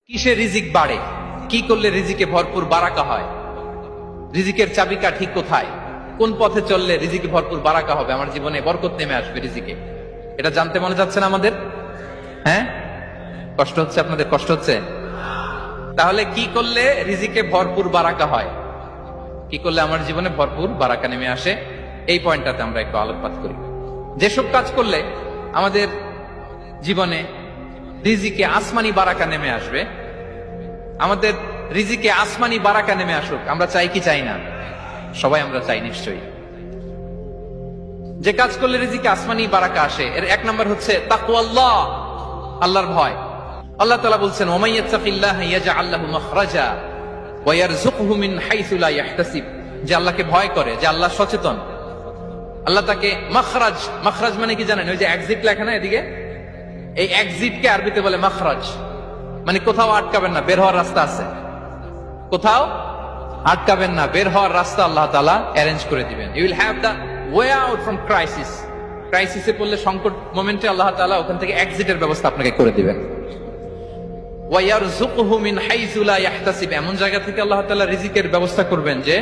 কিসে রিজিক বাড়ে, কি করলে রিজিকে ভরপুর বারাকা হয়, রিজিকের চাবিকা ঠিক কোথায়, কোন পথে চললে রিজিকে ভরপুর বারাকা হবে, আমার জীবনে বরকত নেমে আসবে রিজিকে, এটা জানতে মনে যাচ্ছে না আমাদের? হ্যাঁ, কষ্ট হচ্ছে আপনাদের? কষ্ট হচ্ছে? তাহলে কি করলে রিজিকে ভরপুর বারাকা হয়, কি করলে আমার জীবনে ভরপুর বারাকা নেমে আসে, এই পয়েন্টটাতে আমরা একটু আলোকপাত করি। যেসব কাজ করলে আমাদের জীবনে রিজিকে আসমানি বারাকা নেমে আসবে, আমাদের রিজিকে আসমানি বারাকা নেমে আসুক, আমরা চাই কি চাই না? সবাই আমরা চাই নিশ্চয়ই। যে কাজ করলে রিজিকে আসমানি বারাকা আসে, এর এক নম্বর হচ্ছে তাকওয়াল্লাহ, আল্লাহর ভয়। আল্লাহ তাআলা বলছেন, ওয়া মাইয়াত্তাকিল্লাহ ইয়াজআল লাহু মাখরাজা ওয়া ইয়ারযুকহু মিন হাইসু লা ইয়াহতাসিব। যে আল্লাহকে ভয় করে, যে আল্লাহ সচেতন, আল্লাহ তাকে মাখরাজ, মাখরাজ মানে কি জানেন? ওই যে এক্সিট লেখা না এদিকে, এই এক্সিটকে আরবিতে বলে মাখরাজ, মানে কোথাও আটকাবেন না, বের হওয়ার রাস্তা আছে, কোথাও আটকাবেন না, বের হওয়ার রাস্তা আল্লাহ তাআলা অ্যারেঞ্জ করে দিবেন। You will have the way out from crisis. ক্রাইসিসে পড়লে, সংকট মোমেন্টে আল্লাহ তাআলা ওখান থেকে এক্সিটের ব্যবস্থা আপনাকে করে দিবেন। ওয়া ইয়ারযুকহু মিন হাইসু লা ইয়াহতাসিব, এমন জায়গা থেকে আল্লাহ তাআলা রিজিকের ব্যবস্থা করবেন যে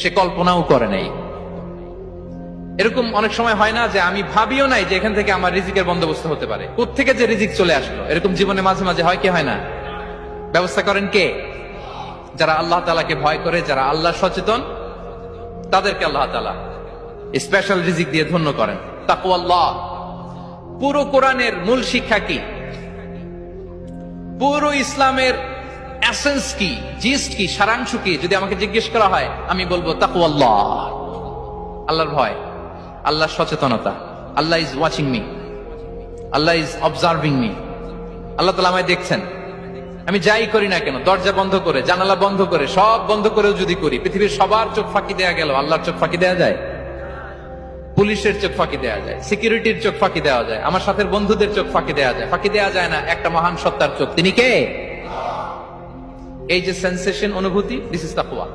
সে কল্পনাও করে নাই। এরকম অনেক সময় হয় না যে আমি ভাবিও নাই যে এখান থেকে আমার রিজিকের বন্দোবস্ত হতে পারে, কোত্থেকে যে রিজিক চলে আসলো, এরকম জীবনে মাঝে মাঝে হয় কি হয় না? ব্যবস্থা করেন কে? যারা আল্লাহ তাআলাকে ভয় করে, যারা আল্লাহ সচেতন, তাদেরকে আল্লাহ তাআলা স্পেশাল রিজিক দিয়ে ধন্য করেন। তাকওয়াল্লাহ। পুরো কোরআনের মূল শিক্ষা কি, পুরো ইসলামের এসেন্স কি, জিস্ট কি, সারাংশ কি, যদি আমাকে জিজ্ঞেস করা হয় আমি বলবো তাকওয়াল্লাহ, আল্লাহর ভয়, আল্লাহর সচেতনতা। Allah is watching me, Allah is observing me. Allah তাআলা আমায় দেখছেন, আমি যাই করি না কেন, দরজা বন্ধ করে, জানালা বন্ধ করে, সব বন্ধ করেও যদি করি, পৃথিবীর সবার চোখ ফাঁকি দেয়া গেল, আল্লাহর চোখ ফাঁকি দেয়া যায়? পুলিশের চোখ ফাঁকি দেয়া যায়, সিকিউরিটির চোখ ফাঁকি দেওয়া যায়, আমার সাথে বন্ধুদের চোখ ফাঁকি দেওয়া যায়, ফাঁকি দেওয়া যায় না একটা মহান সত্তার চোখ। তিনি কে? এই যে সেন্সেশন, অনুভূতি, দিস ইজ তাকওয়া।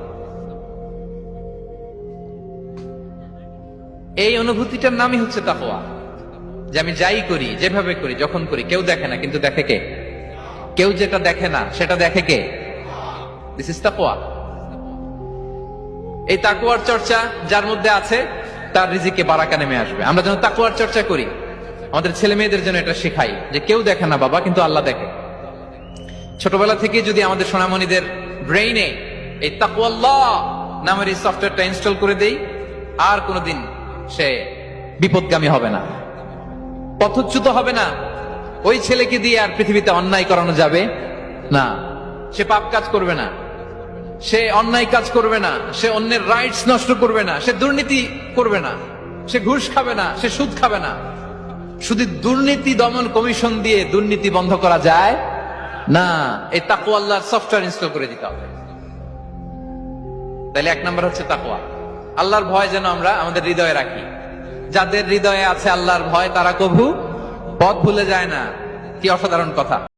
এই অনুভূতিটার নামই হচ্ছে তাকওয়া, যে আমি যাই করি, যেভাবে করি, যখন করি, কেউ দেখে না, কিন্তু দেখে কে? কেউ যেটা দেখে না সেটা দেখে কে? দিস ইজ তাকওয়া। এই তাকওয়ার চর্চা যার মধ্যে আছে, তার রিজিকে বারাকা নেমে আসবে। আমরা যেন তাকওয়ার চর্চা করি, আমাদের ছেলে মেয়েদের জন্য এটা শেখাই যে কেউ দেখে না বাবা, কিন্তু আল্লাহ দেখে। ছোটবেলা থেকে যদি আমাদের সোনামণিদের ব্রেইনে এই তাকওয়াল্লাহ নামের এই সফটওয়্যারটা ইনস্টল করে দেই, আর কোনোদিন সে বিপদগামী হবে না, পথচ্যুত হবে না। ওই ছেলেকে দিয়ে আর পৃথিবীতে অন্যায় করানো যাবে না, সে পাপ কাজ করবে না, সে অন্যায় কাজ করবে না, সে অন্যের রাইটস নষ্ট করবে না, সে দুর্নীতি করবে না, সে ঘুষ খাবে না, সে সুদ খাবে না। শুধু দুর্নীতি দমন কমিশন দিয়ে দুর্নীতি বন্ধ করা যায় না, এই তাকওয়া আল্লাহর সফটওয়্যার ইনস্টল করে দিতে হবে। তাহলে এক নাম্বার হচ্ছে তাকওয়া। আল্লাহর ভয় যেন আমরা আমাদের হৃদয়ে রাখি। যাদের হৃদয়ে আছে আল্লাহর ভয়, তারা কভু পথ ভুলে যায় না। কি অসাধারণ কথা!